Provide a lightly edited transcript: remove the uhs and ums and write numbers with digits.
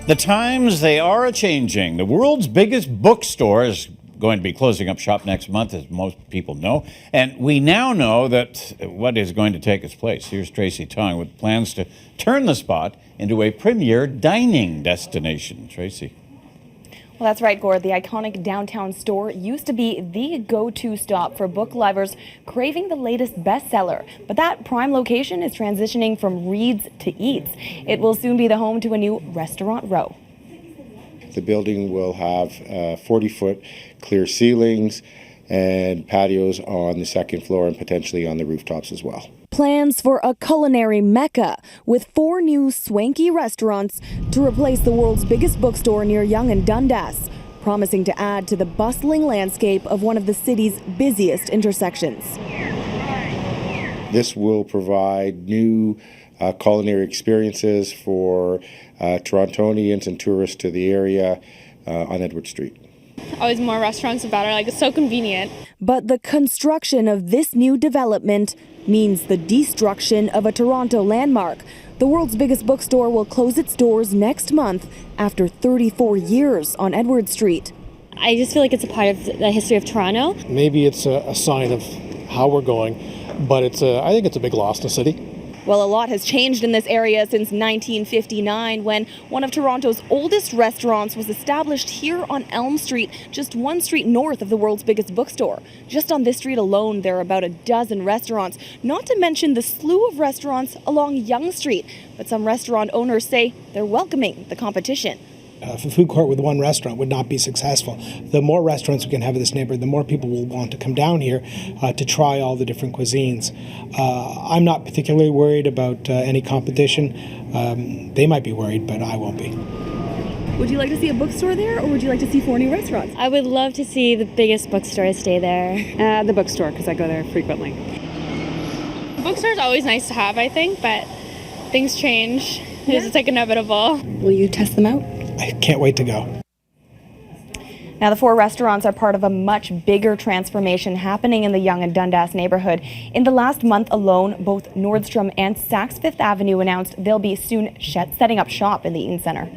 The times, they are a-changing. The world's biggest bookstore is going to be closing up shop next month, as most people know. And we now know that what is going to take its place. Here's Tracy Tong with plans to turn the spot into a premier dining destination. Tracy. Well, that's right, Gord. The iconic downtown store used to be the go-to stop for book lovers craving the latest bestseller. But that prime location is transitioning from reads to eats. It will soon be the home to a new restaurant row. The building will have 40-foot clear ceilings and patios on the second floor and potentially on the rooftops as well. Plans for a culinary mecca with 4 new swanky restaurants to replace the world's biggest bookstore near Yonge and Dundas, promising to add to the bustling landscape of one of the city's busiest intersections. This will provide new culinary experiences for Torontonians and tourists to the area on Edward Street. Always more restaurants, the better. It's so convenient. But the construction of this new development means the destruction of a Toronto landmark. The world's biggest bookstore will close its doors next month after 34 years on Edward Street. I just feel like it's a part of the history of Toronto. Maybe it's a sign of how we're going, but I think it's a big loss to the city. Well, a lot has changed in this area since 1959, when one of Toronto's oldest restaurants was established here on Elm Street, just one street north of the world's biggest bookstore. Just on this street alone, there are about a dozen restaurants, not to mention the slew of restaurants along Yonge Street. But some restaurant owners say they're welcoming the competition. If a food court with one restaurant would not be successful, the more restaurants we can have in this neighborhood, the more people will want to come down here to try all the different cuisines. I'm not particularly worried about any competition. They might be worried, but I won't be. Would you like to see a bookstore there, or would you like to see 4 new restaurants? I would love to see the biggest bookstore stay there. The bookstore, because I go there frequently. Bookstore is always nice to have, I think, but things change. It's just inevitable. Will you test them out? I can't wait to go. Now, the 4 restaurants are part of a much bigger transformation happening in the Yonge and Dundas neighborhood. In the last month alone, both Nordstrom and Saks Fifth Avenue announced they'll be soon setting up shop in the Eaton Centre.